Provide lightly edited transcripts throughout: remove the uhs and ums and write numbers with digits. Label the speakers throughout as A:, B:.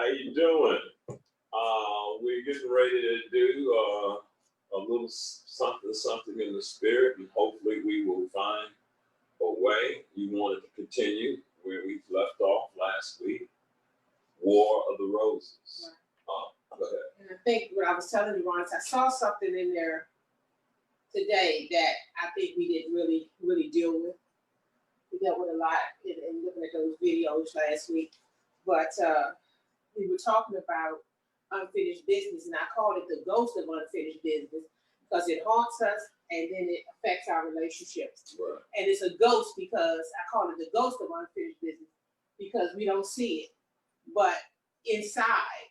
A: How you doing? We're getting ready to do a little something in the spirit, and hopefully we will find a way. You wanted to continue where we left off last week, War of the Roses. Go ahead.
B: And I think what I was telling you, Ron, is I saw something in there today that I think we didn't really deal with. We dealt with a lot in looking at those videos last week, but we were talking about unfinished business, and I called it the ghost of unfinished business because it haunts us and then it affects our relationships.
A: Right.
B: And it's a ghost because I call it the ghost of unfinished business because we don't see it, but inside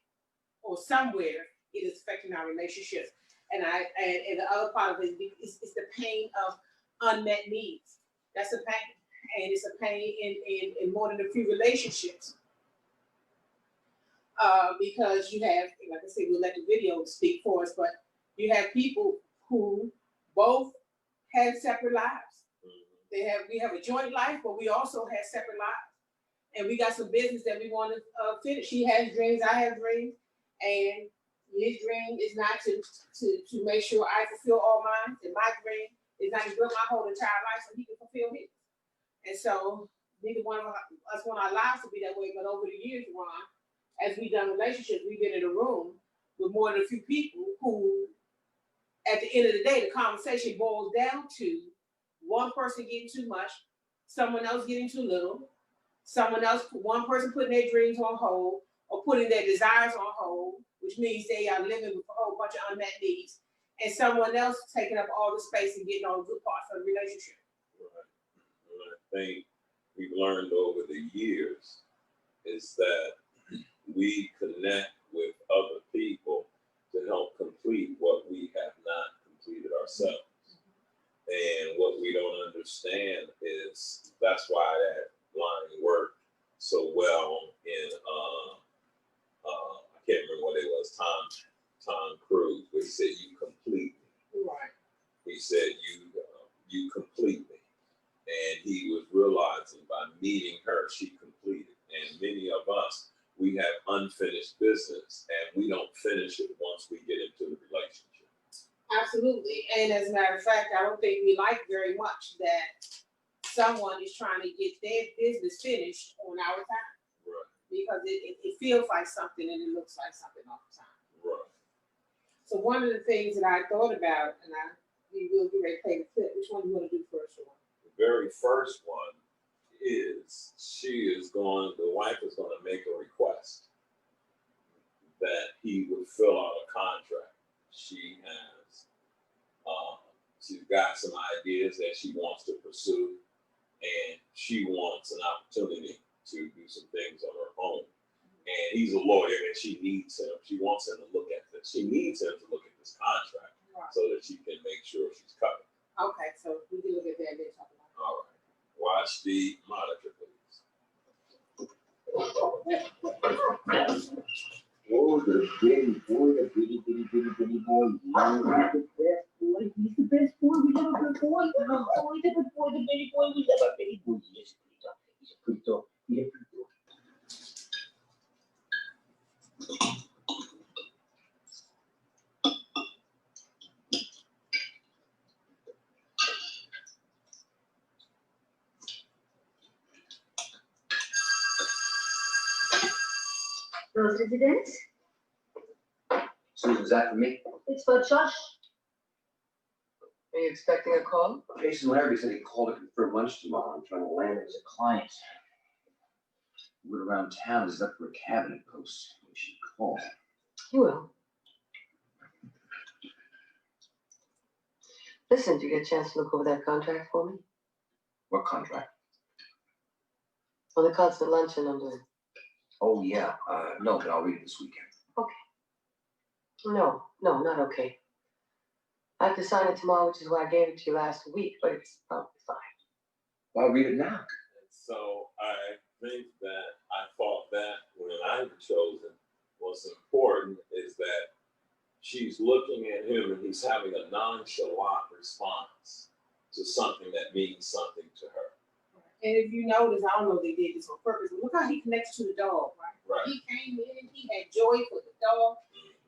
B: or somewhere it is affecting our relationships. And the other part of it is the pain of unmet needs. That's a pain. And it's a pain in more than a few relationships. Because you have, like I said, we'll let the video speak for us, but you have people who both have separate lives. We have a joint life, but we also have separate lives. And we got some business that we want to finish. He has dreams, I have dreams, and his dream is not to make sure I fulfill all mine, and my dream is not to build my whole entire life so he can fulfill his. And so neither one of us want our lives to be that way, but over the years, Ron, as we've done relationships, we've been in a room with more than a few people who, at the end of the day, the conversation boils down to one person getting too much, someone else getting too little, one person putting their dreams on hold or putting their desires on hold, which means they are living with a whole bunch of unmet needs, and someone else taking up all the space and getting all the good parts of the relationship.
A: Right. And I think we've learned over the years is that we connect with other people to help complete what we have not completed ourselves. And what we don't understand is that's why that line worked so well in I can't remember what it was, Tom Cruise, but he said, "You complete me."
B: Right.
A: He said, you complete me. And he was realizing by meeting her, she completed. And many of us, we have unfinished business, and we don't finish it once we get into the relationship.
B: Absolutely. And as a matter of fact, I don't think we like very much that someone is trying to get their business finished on our time.
A: Right.
B: Because it feels like something and it looks like something all the time.
A: Right.
B: So one of the things that I thought about, and we will get ready to play the clip. Which one do you want to do first, Sean?
A: The very first one is the wife is going to make a request that he would fill out a contract. She's got some ideas that she wants to pursue, and she wants an opportunity to do some things on her own. And he's a lawyer, and she needs him. She wants him to look at this. She needs him to look at this contract, right, so that she can make sure she's covered.
B: Okay, so we can look at that and then talk about it.
A: All right. Watch the monitor, please.
C: Oh, the bitty boy, the bitty boy. He's the best boy. He's the best boy. We love a good boy. Oh, he's a good boy. The bitty boy. We love a bitty boy. He's a pretty dog. He's a pretty dog.
D: Rose residence?
C: Susan, is that for me?
D: It's for Josh.
E: Are you expecting a call?
C: Jason Larrabee said he called to confirm lunch tomorrow. I'm trying to land him as a client. We're around town. He's up for a cabinet post. We should call.
E: You will. Listen, did you get a chance to look over that contract for me?
C: What contract?
E: On the constant luncheon I'm doing.
C: Oh, yeah. No, but I'll read it this weekend.
E: Okay. No, not okay. I have to sign it tomorrow, which is why I gave it to you last week, but it's probably fine.
C: Well, I'll read it now.
A: So I think that I thought that when I was chosen, what's important is that she's looking at him and he's having a nonchalant response to something that means something to her.
B: And if you notice, I don't know if they did this on purpose, but look how he connects to the dog, right?
A: Right.
B: He came in, he joy for the dog.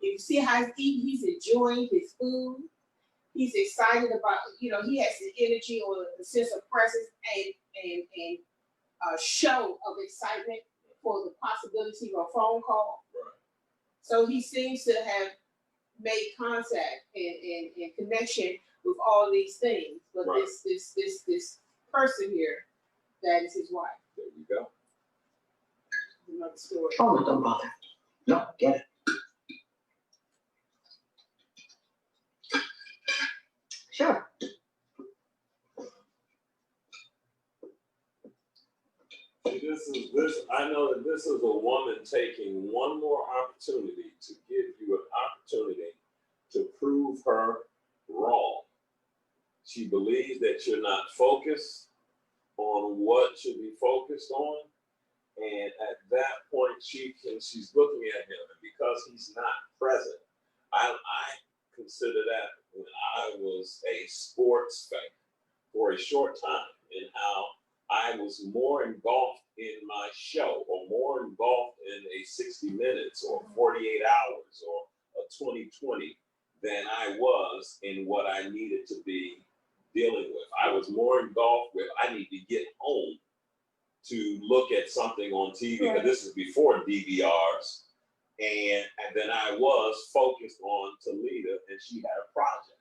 B: You see how he's eating, he's enjoying his food. He's excited about, he has the energy or the sense of presence and a show of excitement for the possibility of a phone call.
A: Right.
B: So he seems to have made contact and connection with all these things. But
A: Right.
B: this person here, that is his wife.
A: There you go.
B: Another story.
E: Oh, no, don't bother.
C: No, get it.
E: Sure.
A: See, I know that this is a woman taking one more opportunity to give you an opportunity to prove her wrong. She believes that you're not focused on what should be focused on. And at that point, she's looking at him, and because he's not present, I consider that when I was a sports fan for a short time, and how I was more engulfed in my show, or more engulfed in a 60 minutes or 48 hours or a 2020 than I was in what I needed to be dealing with. I was more engulfed with, I need to get home to look at something on TV, because this is before DVRs, and then I was focused on Talita, and she had a project.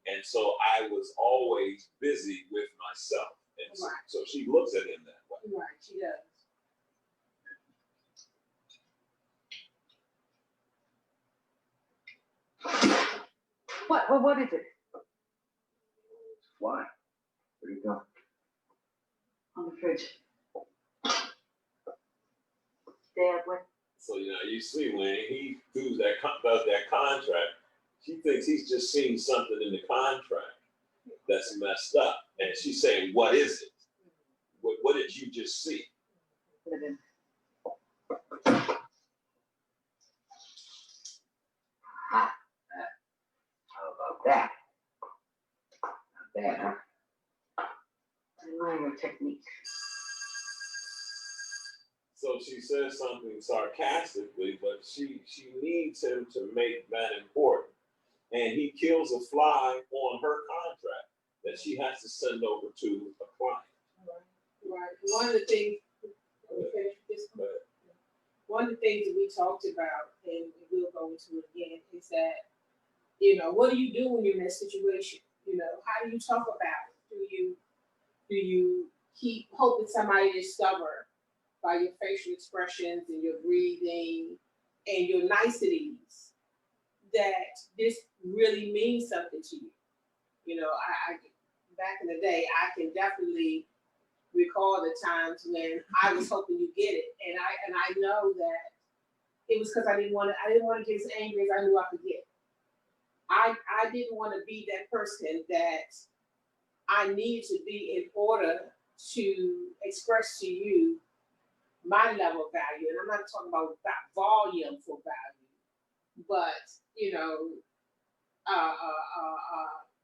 A: And so I was always busy with myself. And so she looks at him that way.
B: Right, she does.
E: What is it?
C: Why? Where do you go?
E: On the fridge. Dad, what?
A: So, you see when he does that contract, she thinks he's just seen something in the contract that's messed up. And she's saying, what is it? What did you just see?
C: How about that? Not bad, huh?
E: Admire your technique.
A: So she says something sarcastically, but she needs him to make that important. And he kills a fly on her contract that she has to send over to a client.
B: Right. One of the things, one of the things that we talked about, and we'll go into it again, is that, what do you do when you're in that situation? How do you talk about it? Do you keep hoping somebody to discover by your facial expressions and your breathing and your niceties that this really means something to you? I back in the day, I can definitely recall the times when I was hoping you get it, and I know that it was because I didn't want to get as angry as I knew I could get. I didn't want to be that person that I needed to be in order to express to you my level of value. And I'm not talking about volume for value, but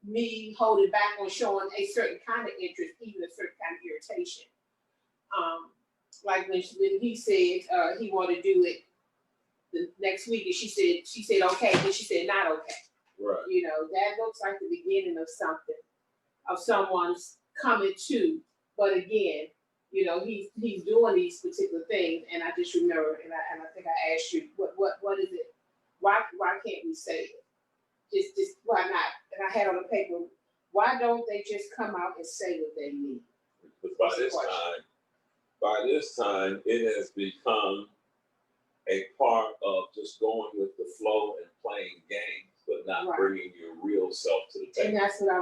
B: me holding back on showing a certain kind of interest, even a certain kind of irritation. Like when he said he wanted to do it the next week, and she said okay, then she said not okay.
A: Right.
B: That looks like the beginning of something, of someone's coming to. But again, he's doing these particular things, and I just remember, and I think I asked you, what is it? Why can't we say it? Just why not? And I had on the paper, why don't they just come out and say what they need?
A: But by this time, it has become a part of just going with the flow and playing games, but not bringing your real self to the table.
B: And that's what I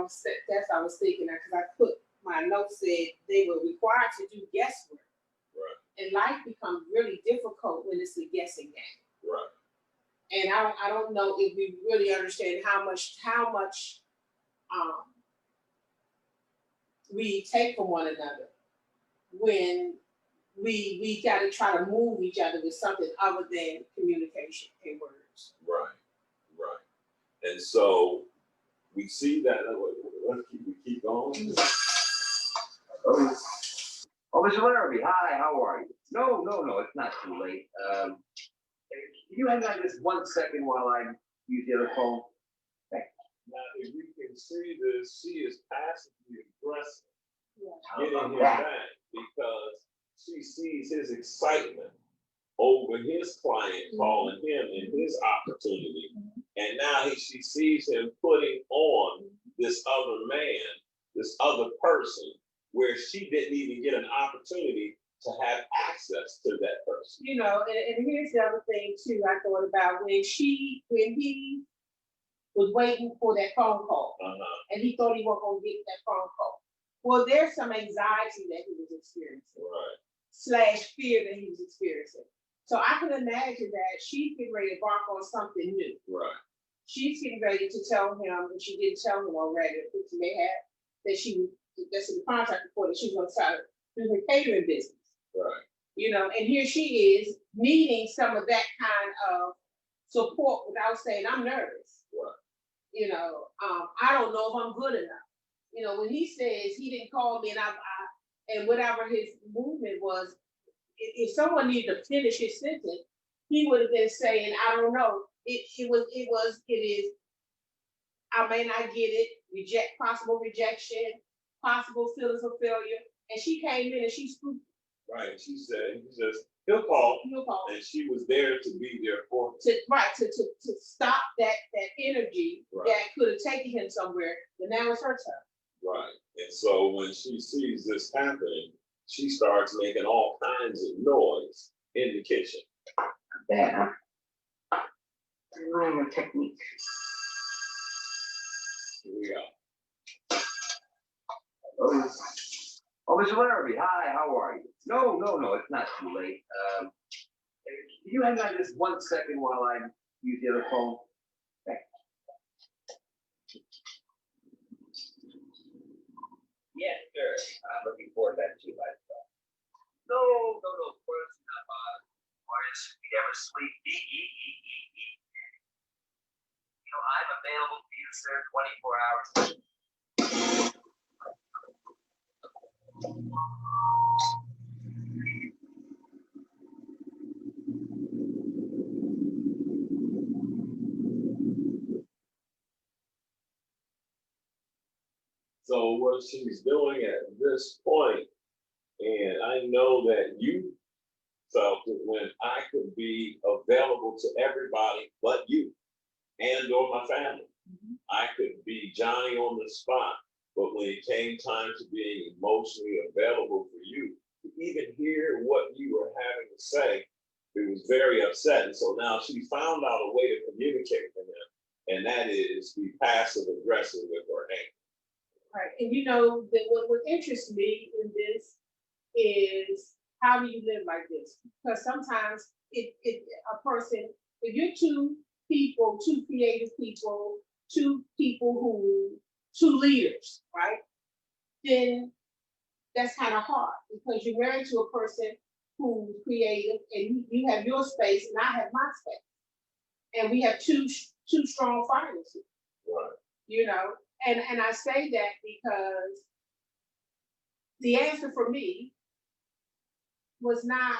B: was thinking, because I put my note said they were required to do guesswork.
A: Right.
B: And life becomes really difficult when it's a guessing game.
A: Right.
B: And I don't know if we really understand how much we take from one another when we got to try to move each other with something other than communication and words.
A: Right. And so we see that. We keep going.
C: Oh, Mr. Larrabee, hi, how are you? No, it's not too late. Can you hang on just 1 second while I use the other phone?
A: Now, if you can see this, she is passively aggressive,
C: How
A: getting
C: about
A: him
C: that?
A: back because she sees his excitement over his client calling him and his opportunity. And now she sees him putting on this other man, this other person, where she didn't even get an opportunity to have access to that person.
B: You know, and here's the other thing too, I thought about when he was waiting for that phone call, and he thought he wasn't gonna get that phone call. Well, there's some anxiety that he was experiencing,
A: Right.
B: / fear that he was experiencing. So I can imagine that she's getting ready to embark on something new.
A: Right.
B: She's getting ready to tell him, and she didn't tell him already, which she may have, that's in the contract report, that she's gonna start do her catering business.
A: Right.
B: You know, and here she is needing some of that kind of support without saying, I'm nervous.
A: Right.
B: You know, I don't know if I'm good enough. You know, when he says he didn't call me and whatever his movement was, if someone needed to finish his sentence, he would have been saying, I don't know. It is, I may not get it, possible rejection, possible feelings of failure. And she came in and she spooked.
A: Right. She said, he says, he'll call.
B: He'll
A: And she was there to be there for him.
B: To stop that energy
A: Right.
B: that could have taken him somewhere, but now it's her turn.
A: Right. And so when she sees this happening, she starts making all kinds of noise in the kitchen.
C: Bad, huh?
E: Learning a technique.
A: Here we go.
C: Oh, Mr. Larrabee, hi, how are you? No, it's not too late. Can you hang on just 1 second while I use the other phone? Yeah, sure. I'm looking forward to that too, myself. No, of course not. Morris, we never sleep. You know, I'm available for you, sir, 24 hours.
A: So what she's doing at this point, and I know that you felt it when I could be available to everybody but you and or my family. I could be Johnny on the spot, but when it came time to being emotionally available for you, to even hear what you were having to say, it was very upsetting. So now she found out a way to communicate with him, and that is be passive aggressive with her anger.
B: Right, and you know, what interests me in this is how do you live like this? Because sometimes a person, if you're two creative people, two leaders, right? Then that's kind of hard because you're married to a person who's creative and you have your space and I have my space. And we have two strong finances.
A: Right.
B: You know, and I say that because the answer for me was not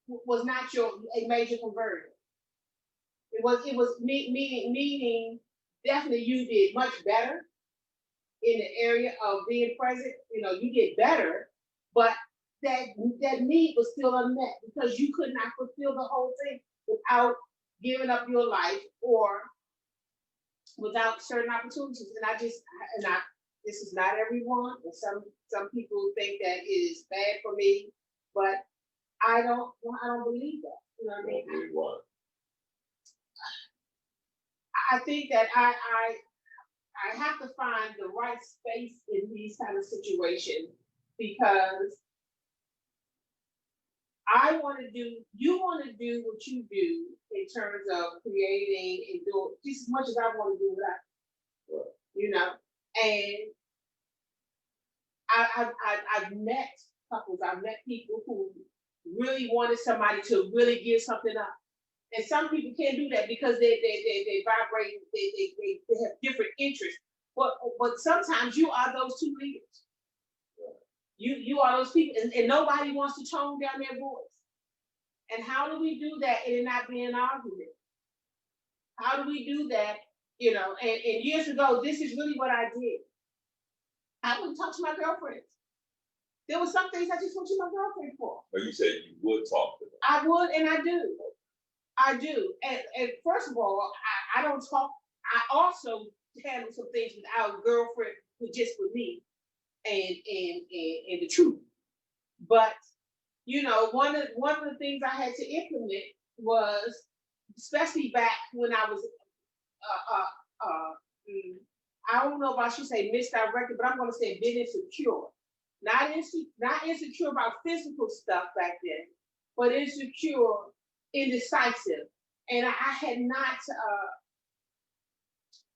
B: a major conversion. It was meaning definitely you did much better in the area of being present. You know, you get better, but that need was still unmet because you could not fulfill the whole thing without giving up your life or without certain opportunities. And this is not everyone, and some people think that it is bad for me, but I don't believe that. You know what I mean?
A: Believe what?
B: I think that I have to find the right space in these kind of situations because you want to do what you do in terms of creating and doing just as much as I want to do what I do.
A: Right.
B: You know, and I've met couples, I've met people who really wanted somebody to really give something up. And some people can't do that because they vibrate, they have different interests. But sometimes you are those two leaders. You are those people, and nobody wants to tone down their voice. And how do we do that and it not be an argument? How do we do that? You know, and years ago, this is really what I did. I wouldn't talk to my girlfriends. There were some things I just went to my girlfriend for.
A: But you said you would talk to them.
B: I would, and I do. I do. And first of all, I don't talk. I also handle some things with our girlfriend, who just with me, and the truth. But you know, one of the things I had to implement was, especially back when I was, I don't know if I should say misdirected, but I'm going to say been insecure. Not insecure about physical stuff back then, but insecure, indecisive, and I had not.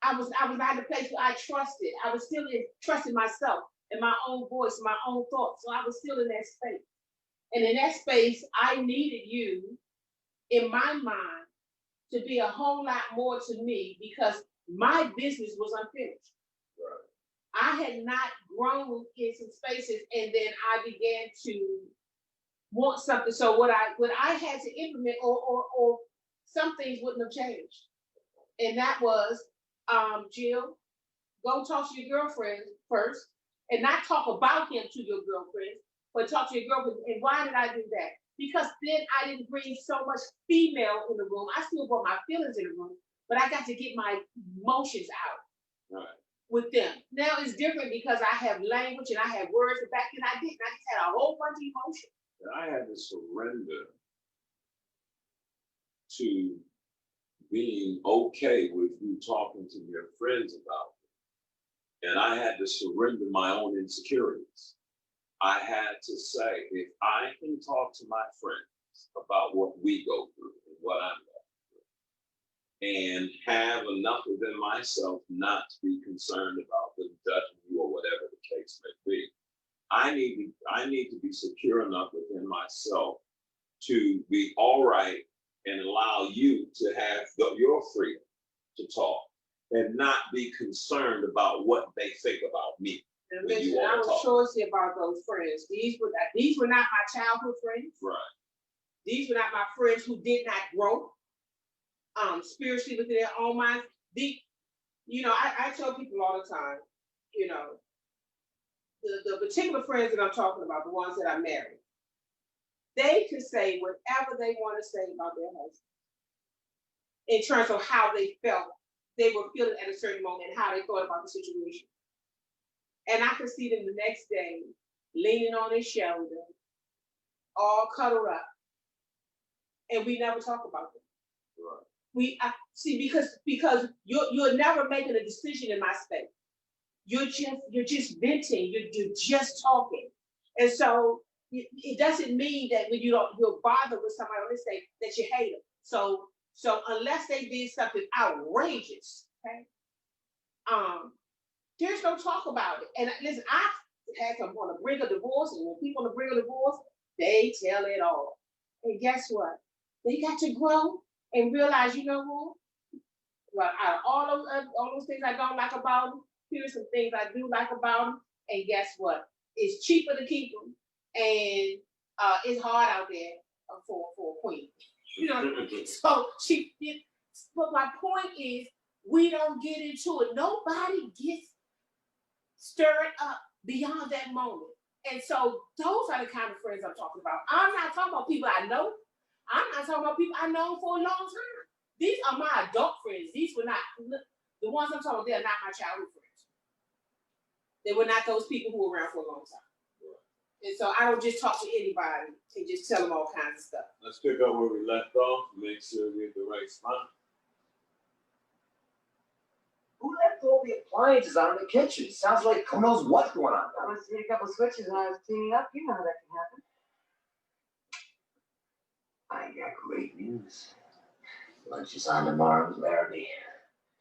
B: I was not in a place where I trusted. I was still trusting myself and my own voice, my own thoughts. So I was still in that space, and in that space, I needed you, in my mind, to be a whole lot more to me because my business was unfinished.
A: Right.
B: I had not grown in some spaces, and then I began to want something. So what I had to implement, or some things wouldn't have changed, and that was, Jill, go talk to your girlfriend first, and not talk about him to your girlfriend, but talk to your girlfriend. And why did I do that? Because then I didn't bring so much female in the room. I still brought my feelings in the room, but I got to get my emotions out.
A: Right.
B: With them. Now it's different because I have language and I have words, but back then I didn't. I just had a whole bunch of emotion.
A: And I had to surrender to being okay with you talking to your friends about it. And I had to surrender my own insecurities. I had to say, if I can talk to my friends about what we go through and what I'm and have enough within myself not to be concerned about them judging you or whatever the case may be. I need to be secure enough within myself to be all right and allow you to have your freedom to talk and not be concerned about what they think about me.
B: And listen, I was choosy about those friends. These were not my childhood friends.
A: Right. These
B: were not my friends who did not grow spiritually within their own minds. I tell people all the time, you know, the particular friends that I'm talking about, the ones that I married, they could say whatever they want to say about their husband in terms of how they felt, they were feeling at a certain moment and how they thought about the situation. And I could see them the next day leaning on their shoulder, all cuddled up, and we never talk about them.
A: Right.
B: Because you're never making a decision in my space. You're just venting. You're just talking, and so it doesn't mean that when you're bothered with somebody on this day that you hate them. So unless they did something outrageous, okay, there's no talk about it. And listen, I had some on the brink of divorce, and when people on the brink of divorce, they tell it all. And guess what? They got to grow and realize, you know what? Well, out of all those things I don't like about them, here's some things I do like about them. And guess what? It's cheaper to keep them, and it's hard out there for a queen. You know, so but my point is, we don't get into it. Nobody gets stirred up beyond that moment. And so those are the kind of friends I'm talking about. I'm not talking about people I know. I'm not talking about people I know for a long time. These are my adult friends. These were not, the ones I'm talking about, they're not my childhood friends. They were not those people who were around for a long time. And so I don't just talk to anybody and just tell them all kinds of stuff.
A: Let's pick up where we left off. Make sure we get the right spot.
C: Who left all the appliances out in the kitchen? Sounds like who knows what's going on.
E: I must hit a couple switches when I was cleaning up. You know how that can happen.
C: I got great news. Lunch is on tomorrow with Larrabee.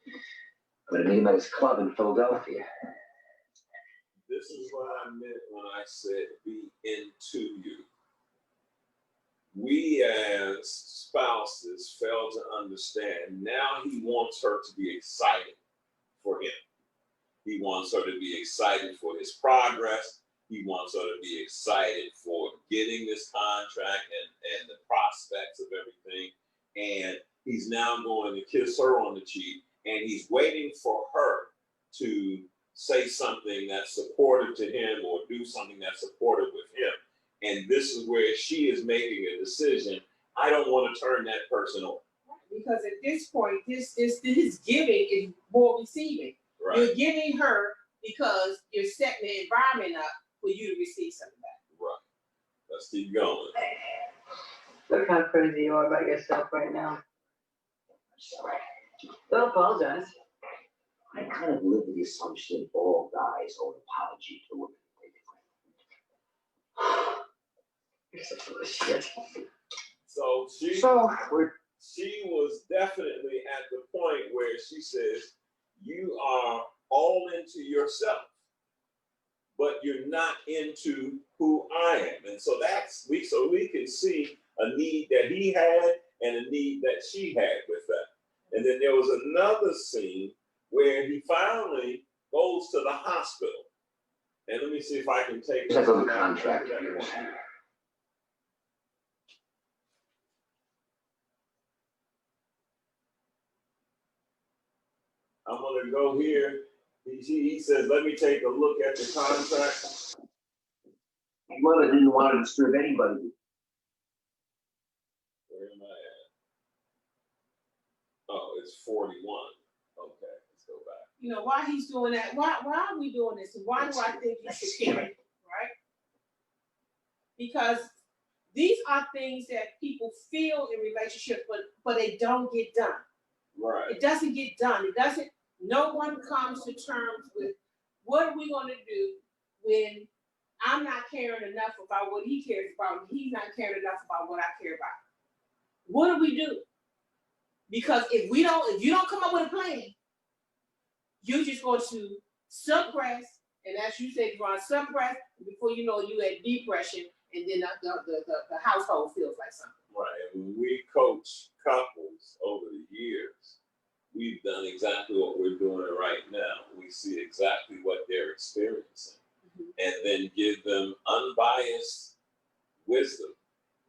C: I'm gonna meet him at his club in Philadelphia.
A: This is what I meant when I said be into you. We as spouses fail to understand. Now he wants her to be excited for him. He wants her to be excited for his progress. He wants her to be excited for getting this contract and the prospects of everything. And he's now going to kiss her on the cheek, and he's waiting for her to say something that's supportive to him or do something that's supportive with him. And this is where she is making a decision. I don't want to turn that person over.
B: Because at this point, this giving is more receiving.
A: Right.
B: You're giving her because you're setting the environment up for you to receive something back.
A: Right. Let's keep going.
E: Look how crazy you are about yourself right now.
C: I'm sorry.
E: Don't apologize.
C: I kind of live with the assumption that all guys owe an apology to women.
E: You're so full of shit.
A: So she was definitely at the point where she says, you are all into yourself, but you're not into who I am. And so we can see a need that he had and a need that she had with that. And then there was another scene where he finally goes to the hospital. And let me see if I can take
C: Check on the contract.
A: I'm gonna go here. He says, let me take a look at the contract.
C: Your mother didn't want to disturb anybody.
A: Where am I at? Oh, it's 41. Okay, let's go back.
B: You know, why he's doing that? Why are we doing this? And why do I think you should care? Right? Because these are things that people feel in relationships, but they don't get done.
A: Right.
B: It doesn't get done. No one comes to terms with what are we going to do when I'm not caring enough about what he cares about, and he's not caring enough about what I care about. What do we do? Because if you don't come up with a plan, you're just going to suppress, and as you said, you're going to suppress, and before you know it, you had depression, and then the household feels like something.
A: Right. And when we coach couples over the years, we've done exactly what we're doing right now. We see exactly what they're experiencing, and then give them unbiased wisdom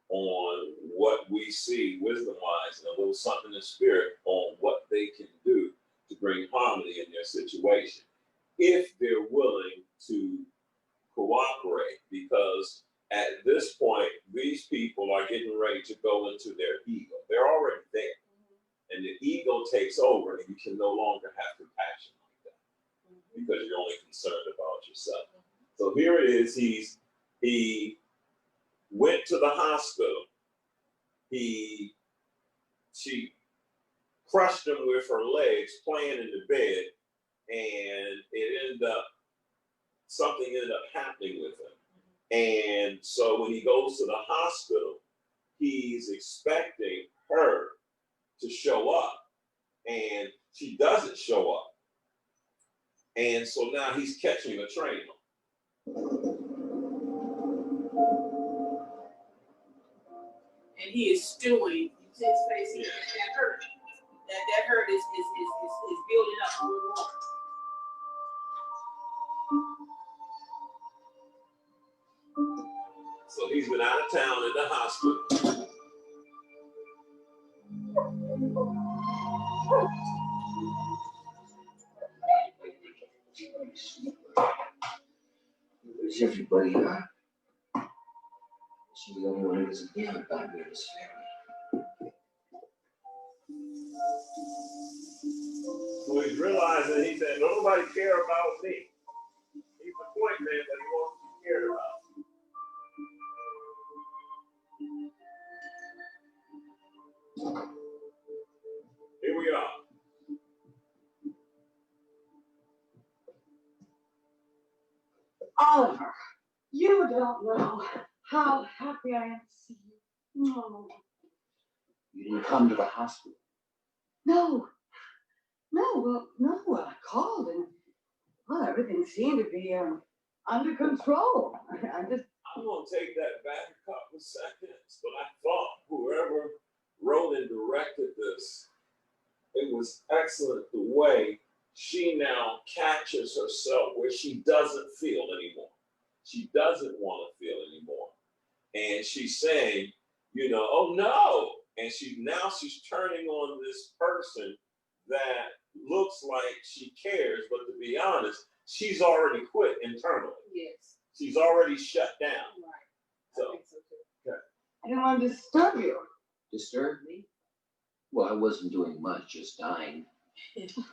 A: on what we see wisdom-wise, and a little something in spirit on what they can do to bring harmony in their situation, if they're willing to cooperate. Because at this point, these people are getting ready to go into their ego. They're already there. And the ego takes over, and you can no longer have compassion like that because you're only concerned about yourself. So here it is. He went to the hospital. She crushed him with her legs playing in the bed, and something ended up happening with him. And so when he goes to the hospital, he's expecting her to show up, and she doesn't show up. And so now he's catching a train.
B: And he is stewing. You see his face, that hurt. That hurt is building up more and more.
A: So he's been out of town in the hospital.
C: Where's everybody, huh? She's the only one who doesn't care about me and his family.
A: So he's realizing he said, nobody care about me. He's the point man that he wants to be cared about. Here we are.
D: Oliver, you don't know how happy I am to see you. No.
C: You didn't come to the hospital.
D: No. I called and, well, everything seemed to be under control.
A: I'm going to take that back a couple of seconds, but I thought whoever wrote and directed this, it was excellent the way she now catches herself where she doesn't feel anymore. she doesn't want to feel anymore. And she's saying, oh no. And she's turning on this person that looks like she cares, but to be honest, she's already quit internally.
B: Yes.
A: She's already shut down.
B: Right.
A: So,
B: I think so too.
D: I didn't want to disturb you.
C: Disturb me? Well, I wasn't doing much, just dying.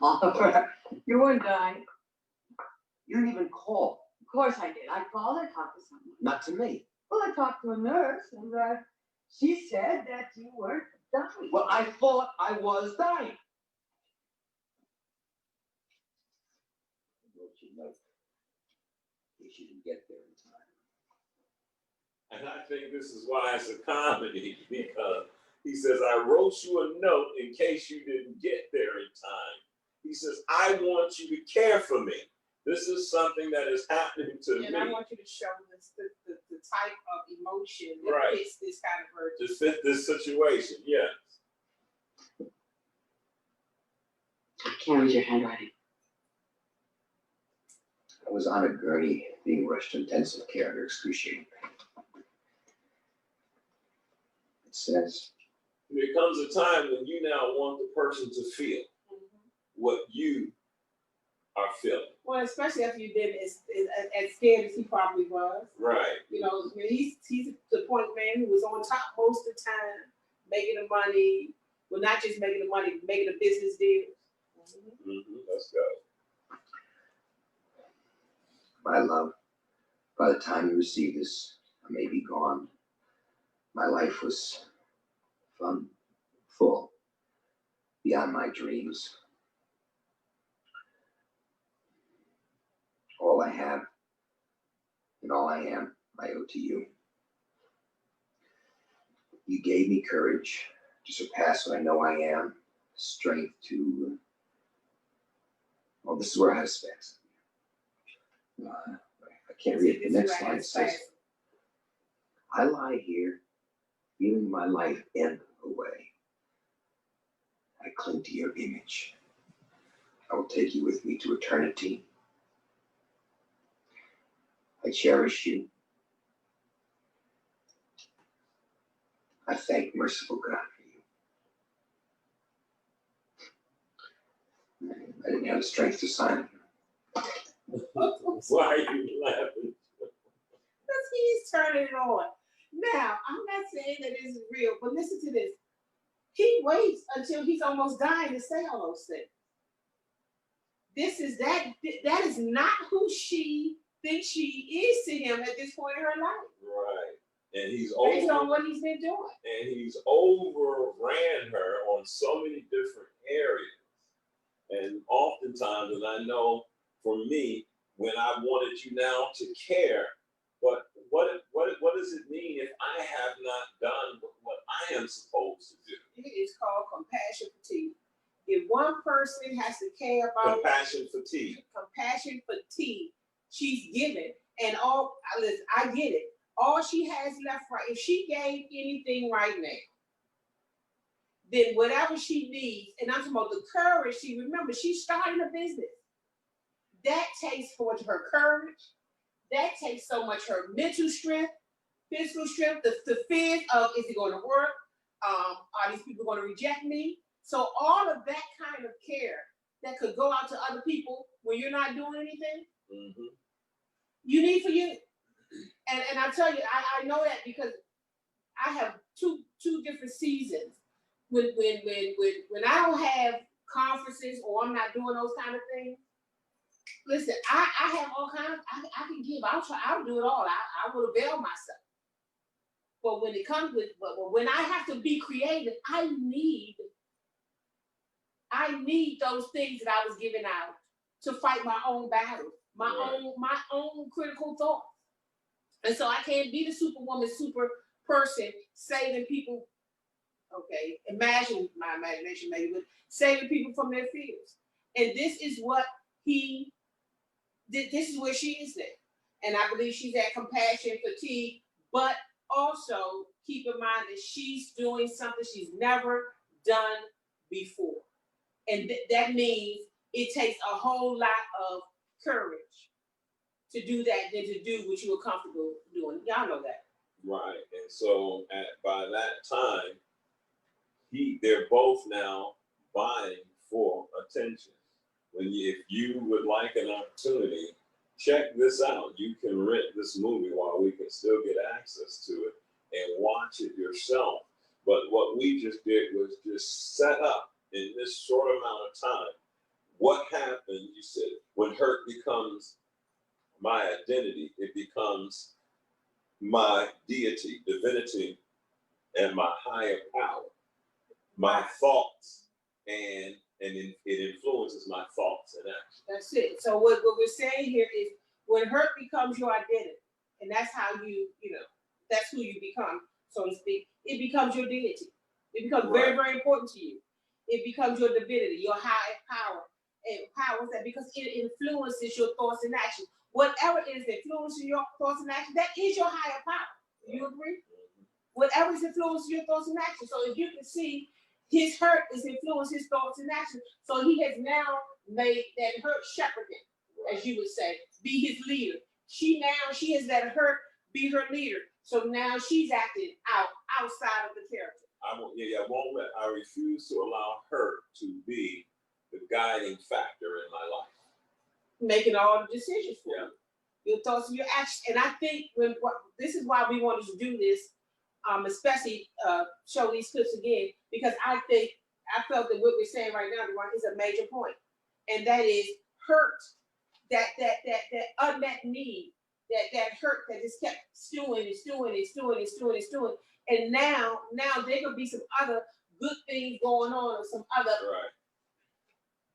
D: Oliver, you weren't dying.
C: You didn't even call.
D: Of course I did. I called, I talked to someone.
C: Not to me.
D: Well, I talked to a nurse, and she said that you weren't dying.
C: Well, I thought I was dying. Don't you know? In case you didn't get there in time.
A: and I think this is why it's a comedy, because he says, I wrote you a note in case you didn't get there in time. He says, I want you to care for me. This is something that is happening to me.
B: And I want you to show this, the type of emotion that
A: Right.
B: fits this kind of urgency.
A: To fit this situation, yes.
E: I can't read your handwriting.
C: I was on a gurney being rushed to intensive care under excruciating pain. It says,
A: There comes a time when you now want the person to feel what you are feeling.
B: Well, especially after you've been as scared as he probably was.
A: Right.
B: He's the point man who was on top most of the time, making the money. Well, not just making the money, making the business deals.
A: Let's go.
C: my love, by the time you receive this, I may be gone. My life was fun, full, beyond my dreams. All I have and all I am, I owe to you. You gave me courage to surpass what I know I am, strength to, well, this is where I have specs. I can't read it. The next line says, I lie here, feeling my life ebb away. I cling to your image. I will take you with me to eternity. I cherish you. I thank merciful God for you. I didn't have the strength to sign it.
A: Why are you laughing?
B: Because he's turning it on. Now, I'm not saying that it isn't real, but listen to this. He waits until he's almost dying to say all those things. That is not who she thinks she is to him at this point in her life.
A: Right. And he's
B: based on what he's been doing.
A: And he's overran her on so many different areas. And oftentimes, and I know for me, when I wanted you now to care, but what does it mean if I have not done what I am supposed to do?
B: It is called compassion fatigue. If one person has to care about
A: compassion fatigue,
B: she's given, and I get it. All she has left right, if she gave anything right now, then whatever she needs, and I'm talking about the courage, she's starting a business. That takes so much of her courage. That takes so much her mental strength, physical strength, the fear of, is it going to work? Are these people going to reject me? So all of that kind of care that could go out to other people when you're not doing anything, you need for you. And I tell you, I know that because I have two different seasons. When I don't have conferences or I'm not doing those kind of things, listen, I have all kinds, I can give, I'll do it all. I will avail myself. But when it comes when I have to be creative, I need those things that I was giving out to fight my own battles, my own critical thoughts. And so I can't be the superwoman, super person saving people. Okay, imagine my imagination maybe, but saving people from their fears. And this is what this is where she is at. And I believe she's at compassion fatigue, but also keep in mind that she's doing something she's never done before. And that means it takes a whole lot of courage to do that than to do what you were comfortable doing. Y'all know that.
A: Right. And so by that time, they're both now vying for attention. If you would like an opportunity, check this out. You can rent this movie while we can still get access to it and watch it yourself. But what we just did was just set up in this short amount of time what happened. You said when hurt becomes my identity, it becomes my deity, divinity, and my higher power, my thoughts, and it influences my thoughts and actions.
B: That's it. So what we're saying here is when hurt becomes your identity, and that's how that's who you become, so to speak, it becomes your deity. It becomes very, very important to you. It becomes your divinity, your high power. And power is that because it influences your thoughts and actions. Whatever it is that influences your thoughts and actions, that is your higher power. You agree? Whatever is influencing your thoughts and actions. So if you can see his hurt is influencing his thoughts and actions. So he has now made that hurt shepherd him, as you would say, be his leader. She has let hurt be her leader. So now she's acting outside of the character.
A: I refuse to allow hurt to be the guiding factor in my life.
B: Making all the decisions for you. Your thoughts and your actions. And I think this is why we wanted to do this, especially show these clips again, because I felt that what we're saying right now, Deron, is a major point. And that is hurt, that unmet need, that hurt that just kept stewing. And now there could be some other good things going on or some other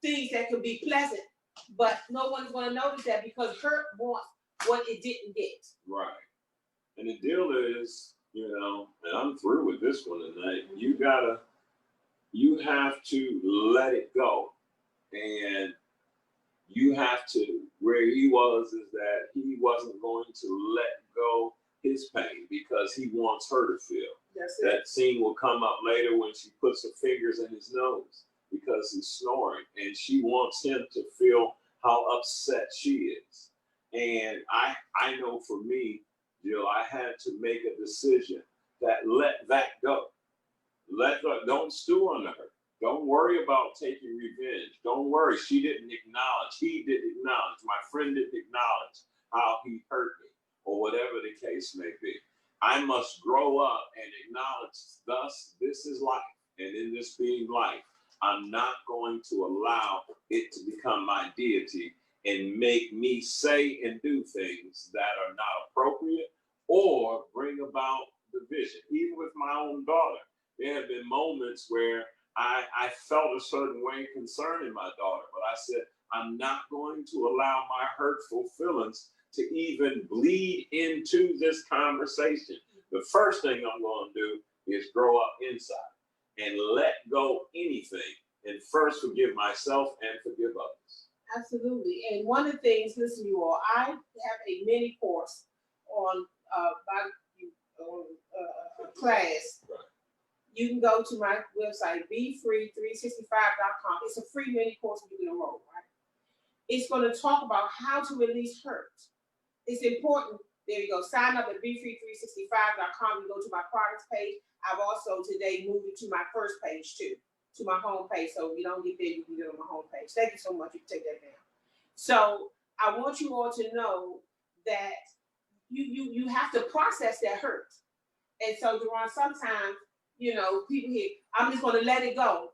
B: things that could be pleasant, but no one's going to notice that because hurt wants what it didn't get.
A: Right. And the deal is, and I'm through with this one tonight, you have to let it go. And you have to, where he was is that he wasn't going to let go his pain because he wants her to feel. That scene will come up later when she puts her fingers in his nose because he's snoring, and she wants him to feel how upset she is. And I know for me, Jill, I had to make a decision that let that go. Don't stew on her. Don't worry about taking revenge. Don't worry. She didn't acknowledge. He didn't acknowledge. My friend didn't acknowledge how he hurt me, or whatever the case may be. I must grow up and acknowledge, thus, this is life. And in this being life, I'm not going to allow it to become my deity and make me say and do things that are not appropriate or bring about division. Even with my own daughter, there have been moments where I felt a certain way concerning my daughter, but I said, I'm not going to allow my hurtful feelings to even bleed into this conversation. The first thing I'm going to do is grow up inside and let go anything and first forgive myself and forgive others.
B: Absolutely. And one of the things, listen, you all, I have a mini course on class.
A: Right.
B: You can go to my website, BeFree365.com. It's a free mini course you can enroll, right? It's going to talk about how to release hurt. It's important. There you go. Sign up at BeFree365.com. You go to my products page. I've also today moved it to my first page too, to my home page. So if you don't get there, you can get on my home page. Thank you so much. You can take that down. So I want you all to know that you have to process that hurt. And so, Deron, sometimes, people hear, I'm just going to let it go.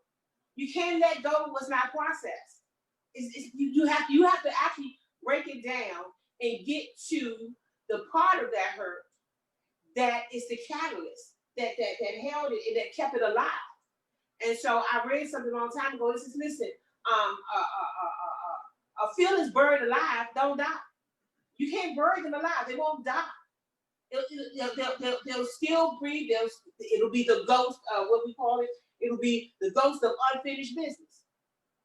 B: You can't let go of what's not processed. You have to actually break it down and get to the part of that hurt that is the catalyst that held it and that kept it alive. And so I read something a long time ago. It says, listen, a feeling's buried alive, don't die. You can't bury them alive. They won't die. They'll still breathe. It'll be the ghost, what we call it. It'll be the ghost of unfinished business.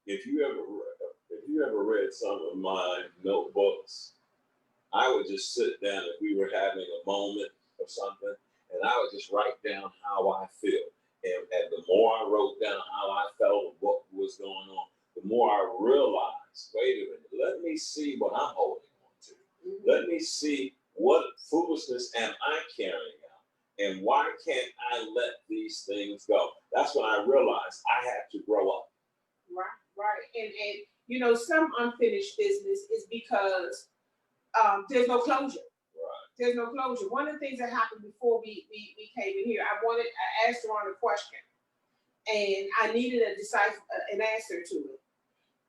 A: If you ever read some of my notebooks, I would just sit down if we were having a moment or something, and I would just write down how I feel. And the more I wrote down how I felt, what was going on, the more I realized, wait a minute, let me see what I'm holding on to. see what foolishness am I carrying out, and why can't I let these things go? That's when I realized I had to grow up.
B: Right. And you know, some unfinished business is because there's no closure.
A: Right.
B: There's no closure. One of the things that happened before we came in here, I asked Deron a question, and I needed an answer to it.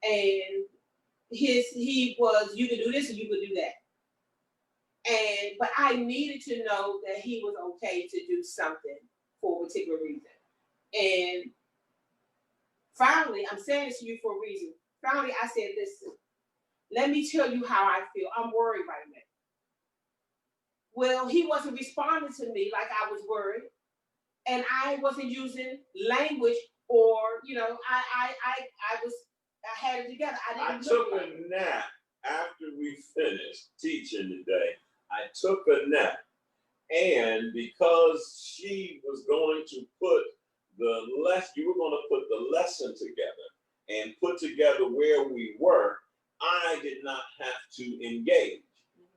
B: And he was, you can do this and you can do that. But I needed to know that he was okay to do something for a particular reason. And finally, I'm saying this to you for a reason. Finally, I said, listen, let me tell you how I feel. I'm worried right now. Well, he wasn't responding to me like I was worried. And I wasn't using language or, you know, I had it together.
A: I took a nap after we finished teaching today. I took a nap. And because she was going to put you were going to put the lesson together and put together where we were, I did not have to engage.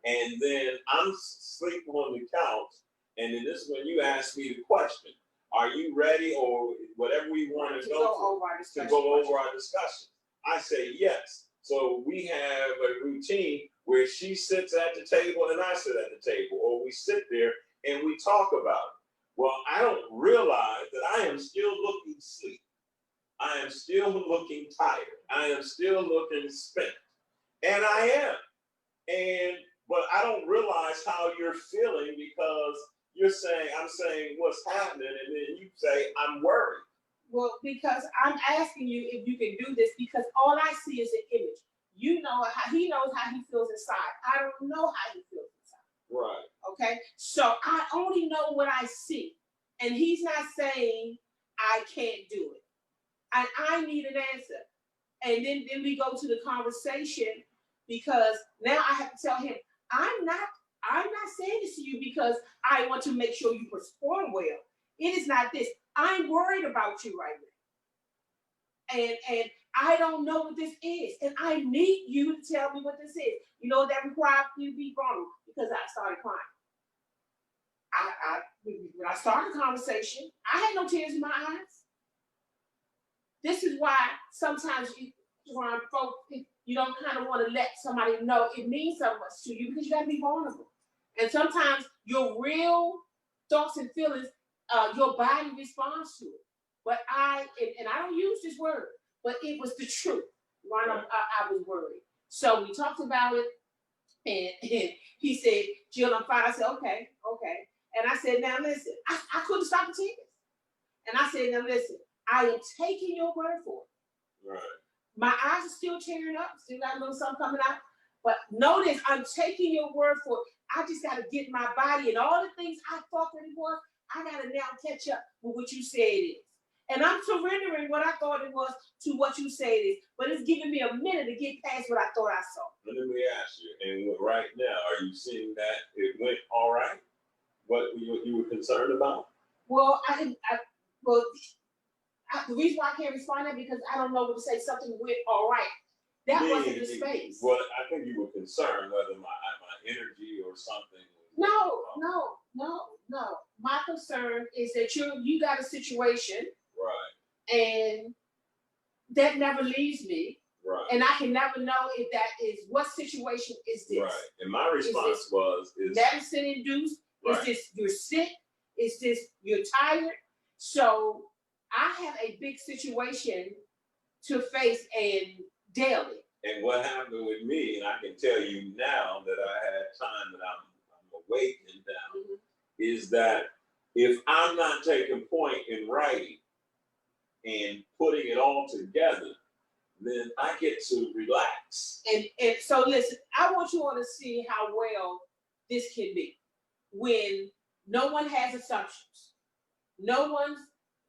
A: And then I'm sleeping on the couch, and then this is when you ask me the question, are you ready, or whatever we want to go over our discussion? I say yes. So we have a routine where she sits at the table and I sit at the table, or we sit there and we talk about it. Well, I don't realize that I am still looking sleep. I am still looking tired. I am still looking spent. And I am. But I don't realize how you're feeling, because I'm saying what's happening, and then you say, I'm worried.
B: Well, because I'm asking you if you can do this, because all I see is an image. You know how he knows how he feels inside. I don't know how he feels inside.
A: Right.
B: Okay. So I only know what I see. And he's not saying I can't do it. And I need an answer. And then we go to the conversation, because now I have to tell him, I'm not saying this to you because I want to make sure you perform well. It is not this. I'm worried about you right now. And I don't know what this is. And I need you to tell me what this is. You know, that requires you to be vulnerable, because I started crying. When I started the conversation, I had no tears in my eyes. This is why sometimes you don't kind of want to let somebody know it means so much to you, because you got to be vulnerable. And sometimes your real thoughts and feelings, your body responds to it. But I don't use this word, but it was the truth. Right? I was worried. So we talked about it, and he said, Jill, I'm fine. I said, okay. And I said, now listen, I couldn't stop the tears. And I said, now listen, I am taking your word for it.
A: Right.
B: My eyes are still tearing up, still got a little something coming out. But notice, I'm taking your word for it. I just got to get my body and all the things I thought that it was, I got to now catch up with what you say it is. And I'm surrendering what I thought it was to what you say it is. But it's giving me a minute to get past what I thought I saw.
A: Let me ask you, and right now, are you seeing that it went all right? What you were concerned about?
B: Well, the reason why I can't respond to that, because I don't know what to say. Something went all right. That wasn't the space.
A: Well, I think you were concerned whether my energy or something.
B: No. My concern is that you got a situation.
A: Right.
B: And that never leaves me.
A: Right.
B: And I can never know if that is, what situation is this?
A: Right. And my response is
B: medicine induced? Right. Is this you're sick? Is this you're tired? So I have a big situation to face and daily.
A: And what happened with me, and I can tell you now that I had time that I'm awake and down, is that if I'm not taking point in writing and putting it all together, then I get to relax.
B: And so listen, I want you all to see how well this can be when no one has assumptions. No one's,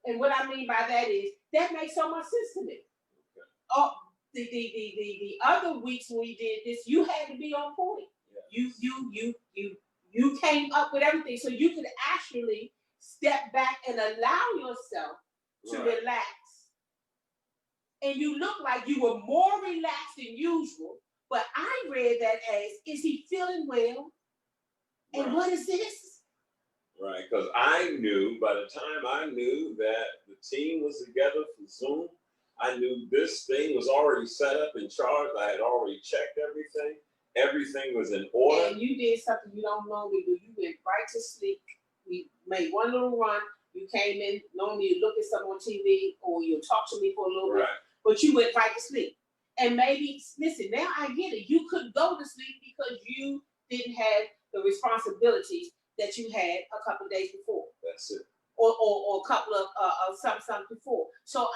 B: and what I mean by that is, that makes so much sense to me. Okay. Oh, the other weeks when we did this, you had to be on point. Yes. You came up with everything, so you could actually step back and allow yourself to relax. And you look like you were more relaxed than usual, but I read that as, is he feeling well? And what is this?
A: Right, because I knew, by the time I knew that the team was together for Zoom, I knew this thing was already set up and charged. I had already checked everything. Everything was in order.
B: And you did something you don't normally do. You went right to sleep. We made one little run. You came in, normally you look at something on TV or you'll talk to me for a little bit, but you went right to sleep. And maybe, listen, now I get it. You couldn't go to sleep because you didn't have the responsibilities that you had a couple of days before.
A: That's it.
B: Or a couple of something before. So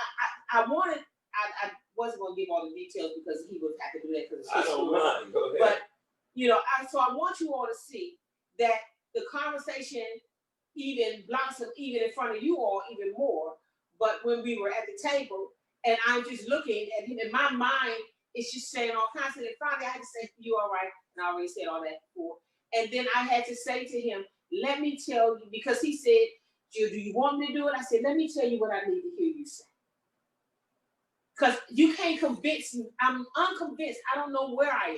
B: I wanted, I wasn't going to give all the details because he would have to do that because it's his
A: I don't
B: story.
A: mind. Go ahead.
B: But, you know, so I want you all to see that the conversation even blossomed even in front of you all even more. But when we were at the table and I'm just looking at him, in my mind, it's just saying all kinds of things. Finally, I had to say, you all right? And I already said all that before. And then I had to say to him, let me tell you, because he said, Jill, do you want me to do it? I said, let me tell you what I need to hear you say. Because you can't convince me. I'm unconvinced. I don't know where I am.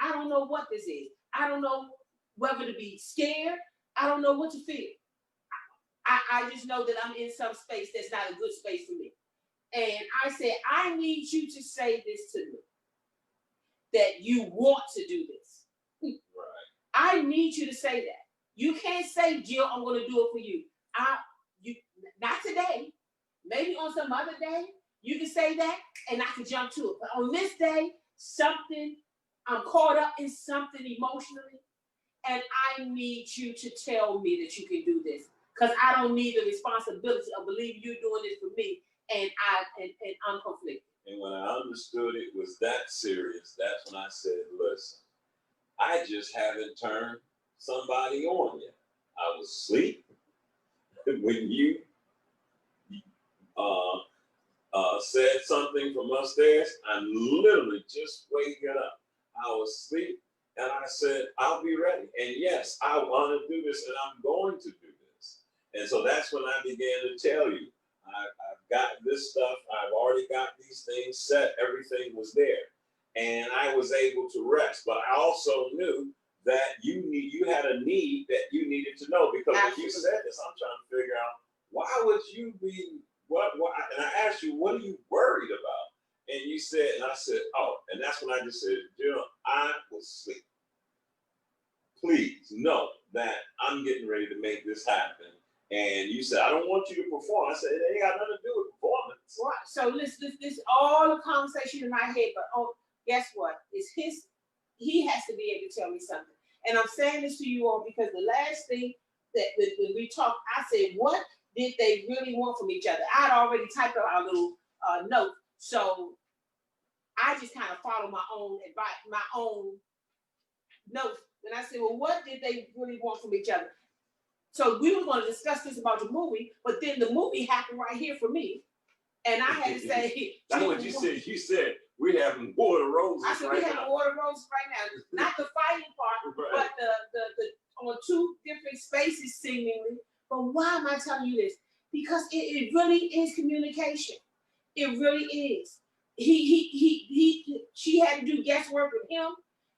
B: I don't know what this is. I don't know whether to be scared. I don't know what to feel. I just know that I'm in some space that's not a good space for me. And I said, I need you to say this to me, that you want to do this.
A: Right.
B: I need you to say that. You can't say, Jill, I'm going to do it for you. Not today. Maybe on some other day, you can say that and I can jump to it. But on this day, I'm caught up in something emotionally, and I need you to tell me that you can do this. Because I don't need the responsibility of believing you're doing this for me, and I'm conflicted.
A: And when I understood it was that serious, that's when I said, listen, I just haven't turned somebody on yet. I was asleep when you said something from upstairs. I'm literally just waking up. I was asleep, and I said, I'll be ready. And yes, I want to do this, and I'm going to do this. And so that's when I began to tell you, I've got this stuff. I've already got these things set. Everything was there. And I was able to rest. But I also knew that you had a need that you needed to know. Because when you said this, I'm trying to figure out, why would you be, why? And I asked you, what are you worried about? And you said, and I said, oh, and that's when I just said, Jill, I was asleep. Please know that I'm getting ready to make this happen. And you said, I don't want you to perform. I said, it ain't got nothing to do with performance.
B: Right. So this all the conversation in my head, but guess what? It's he has to be able to tell me something. And I'm saying this to you all because the last thing that when we talked, I said, what did they really want from each other? I'd already typed out our little note. So I just kind of followed my own advice, my own notes. And I said, well, what did they really want from each other? So we were going to discuss this about the movie, but then the movie happened right here for me. And I had to say,
A: that's what you said. You said, we're having water roses right now. I said, we're having
B: water roses right now. Not the fighting part, right. But the on two different spaces seemingly. But why am I telling you this? Because it really is communication. It really is. She had to do guesswork with him.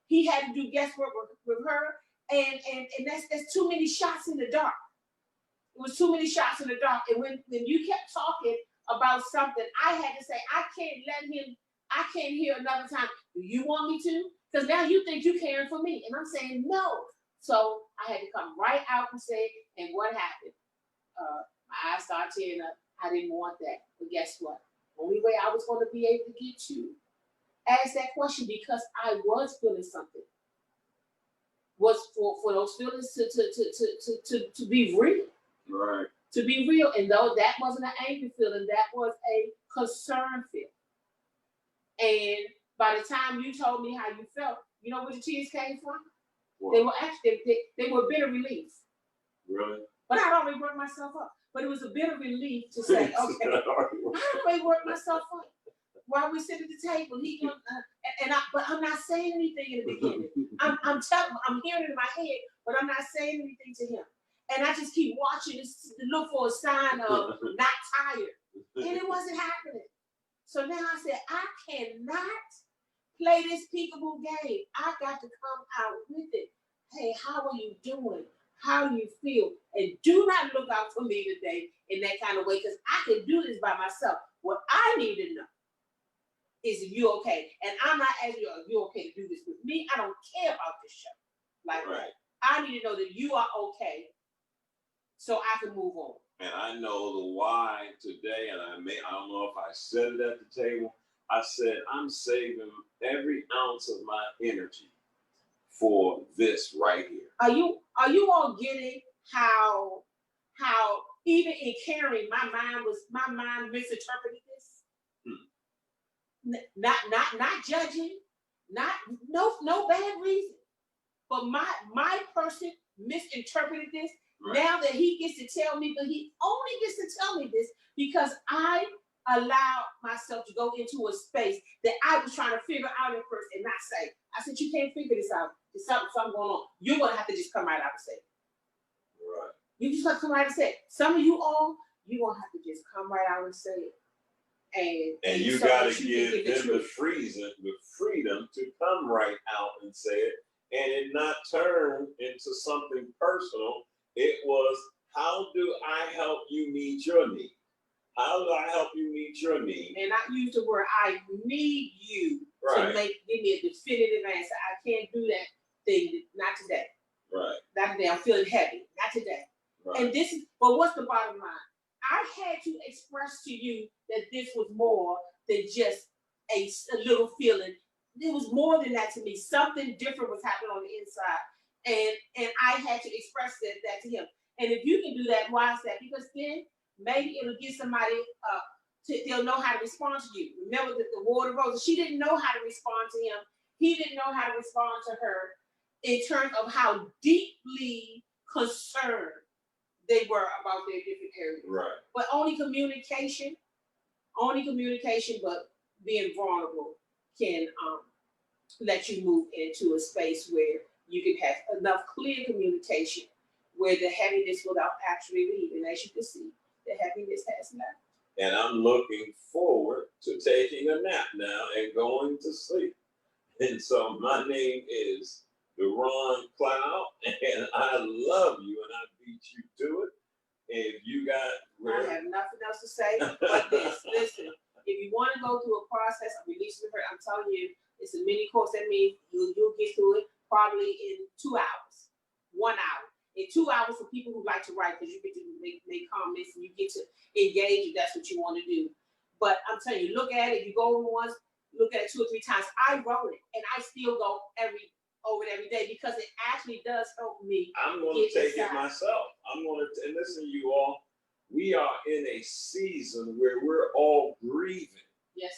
B: He had to do guesswork with her. And that's too many shots in the dark. It was too many shots in the dark. And when you kept talking about something, I had to say, I can't hear another time. Do you want me to? Because now you think you're caring for me. And I'm saying no. So I had to come right out and say, and what happened? My eyes started tearing up. I didn't want that. But guess what? Only way I was going to be able to get you ask that question, because I was feeling something, was for those feelings to be real.
A: Right.
B: To be real. And though that wasn't an angry feeling, that was a concern feeling. And by the time you told me how you felt, you know where the tears came from? What? They were actually, they were bitter relief.
A: Really?
B: But I'd already worked myself up. But it was a bitter relief to say, okay, I already worked myself up. While we sit at the table, but I'm not saying anything in the beginning. I'm hearing it in my head, but I'm not saying anything to him. And I just keep watching to look for a sign of not tired. And it wasn't happening. So now I said, I cannot play this peekaboo game. I got to come out with it. hey, how are you doing? How do you feel? And do not look out for me today in that kind of way, because I can do this by myself. What I need to know is if you okay. And I'm not asking you, are you okay to do this with me? I don't care about this show. Like,
A: Right.
B: I need to know that you are okay so I can move on.
A: And I know the why today, and I don't know if I said it at the table. I said, I'm saving every ounce of my energy for this right here.
B: Are you all getting how even in caring, my mind misinterpreted this? Not judging, no bad reason. But my person misinterpreted this. Right. Now that he gets to tell me, but he only gets to tell me this because I allowed myself to go into a space that I was trying to figure out at first and not say. I said, you can't figure this out. There's something going on. You're gonna have to just come right out and say it.
A: Right.
B: You just have to come right out and say it. Some of you all, you're gonna have to just come right out and say it. And
A: you gotta give them the freedom to come right out and say it, and it not turn into something personal. It was, how do I help you meet your need? How do I help you meet your need?
B: And I use the word, I need you
A: right.
B: to give me a definitive answer. I can't do that thing, not today.
A: Right.
B: Not today, I'm feeling heavy, not today. Right. And this is, but what's the bottom line? I had to express to you that this was more than just a little feeling. It was more than that to me. Something different was happening on the inside. And I had to express that to him. And if you can do that, why is that? Because then maybe it'll get somebody, they'll know how to respond to you. Remember the War of Roses, she didn't know how to respond to him. He didn't know how to respond to her in terms of how deeply concerned they were about their different areas.
A: Right.
B: But only communication, but being vulnerable can let you move into a space where you can have enough clear communication where the heaviness will actually leave. And as you can see, the heaviness has left.
A: And I'm looking forward to taking a nap now and going to sleep. And so my name is Deron Cloud, and I love you, and I beat you to it. If you got,
B: I have nothing else to say but this. Listen, if you want to go through a process of releasing her, I'm telling you, it's a mini course. That means you'll get through it probably in 2 hours, 1 hour. In 2 hours for people who like to write, because you get to make comments and you get to engage if that's what you want to do. But I'm telling you, look at it. You go once, look at it 2 or 3 times. I wrote it, and I still go over it every day because it actually does help me.
A: I'm going to take it myself. I'm going to, and listen, you all, we are in a season where we're all grieving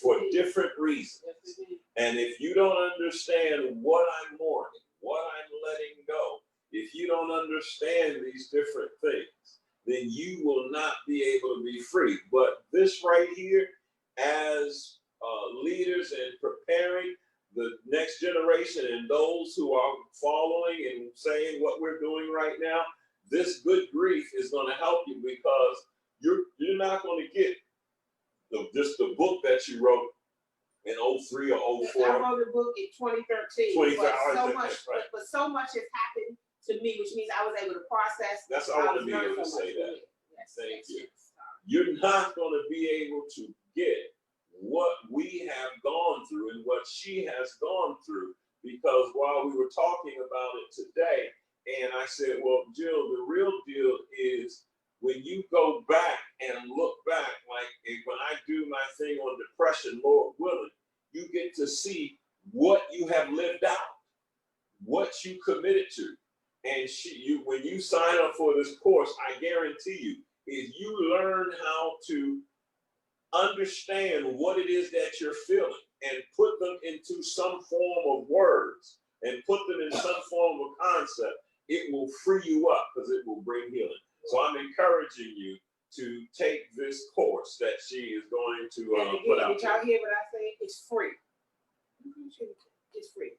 A: for different reasons. Yes, and if you don't understand what I'm mourning, what I'm letting go, if you don't understand these different things, then you will not be able to be free. But this right here, as leaders and preparing the next generation and those who are following and saying what we're doing right now, this good grief is going to help you, because you're not going to get just the book that you wrote in 03 or 04.
B: I wrote a book in 2013. But so much has happened to me, which means I was able to process.
A: That's all I want to be able to say that. Yes, thank you. You're not going to be able to get what we have gone through and what she has gone through, because while we were talking about it today, and I said, well, Jill, the real deal is when you go back and look back, like when I do my thing on depression, Lord willing, you get to see what you have lived out, what you committed to. And when you sign up for this course, I guarantee you, if you learn how to understand what it is that you're feeling and put them into some form of words and put them in some form of concept, it will free you up, because it will bring healing. So I'm encouraging you to take this course that she is going to put out.
B: Did y'all hear what I say? It's free. It's free.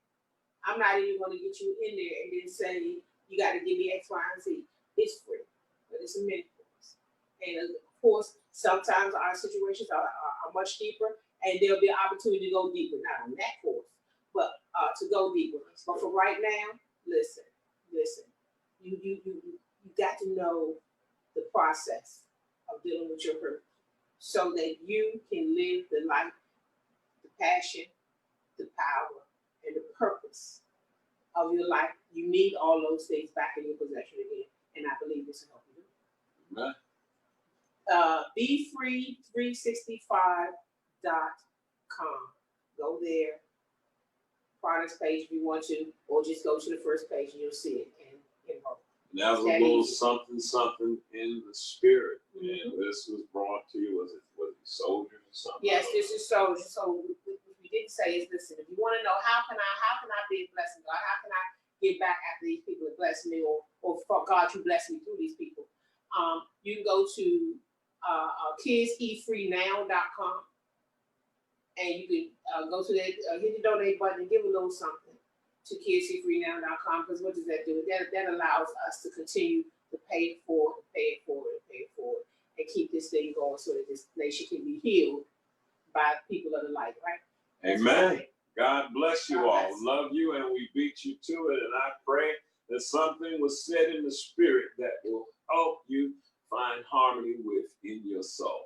B: I'm not even going to get you in there and then say, you got to give me X, Y, and Z. It's free, but it's a mini course. And of course, sometimes our situations are much deeper, and there'll be an opportunity to go deeper. Not on that course, but to go deeper. But for right now, listen, listen, you got to know the process of dealing with your hurt so that you can live the life, the passion, the power, and the purpose of your life. You need all those things back in your possession again. And I believe this will help you do it. BeFree365.com. Go there, products page if you want to, or just go to the first page and you'll see it and enroll.
A: And that was a little something in the spirit. And this was brought to you, was it soldiers or something?
B: Yes, this is soldiers. So what we didn't say is, listen, if you want to know how can I be a blessing, God, how can I give back after these people have blessed me, or for God to bless me through these people, you can go to kidseatfreenow.com and you can go to that, hit the donate button and give a little something to kidseatfreenow.com, because what does that do? That allows us to continue to pay it forward, and keep this thing going so that this nation can be healed by people of the light, right?
A: Amen. God bless you all.
B: Bless.
A: Love you, and we beat you to it. And I pray that something was said in the spirit that will help you find harmony within your soul.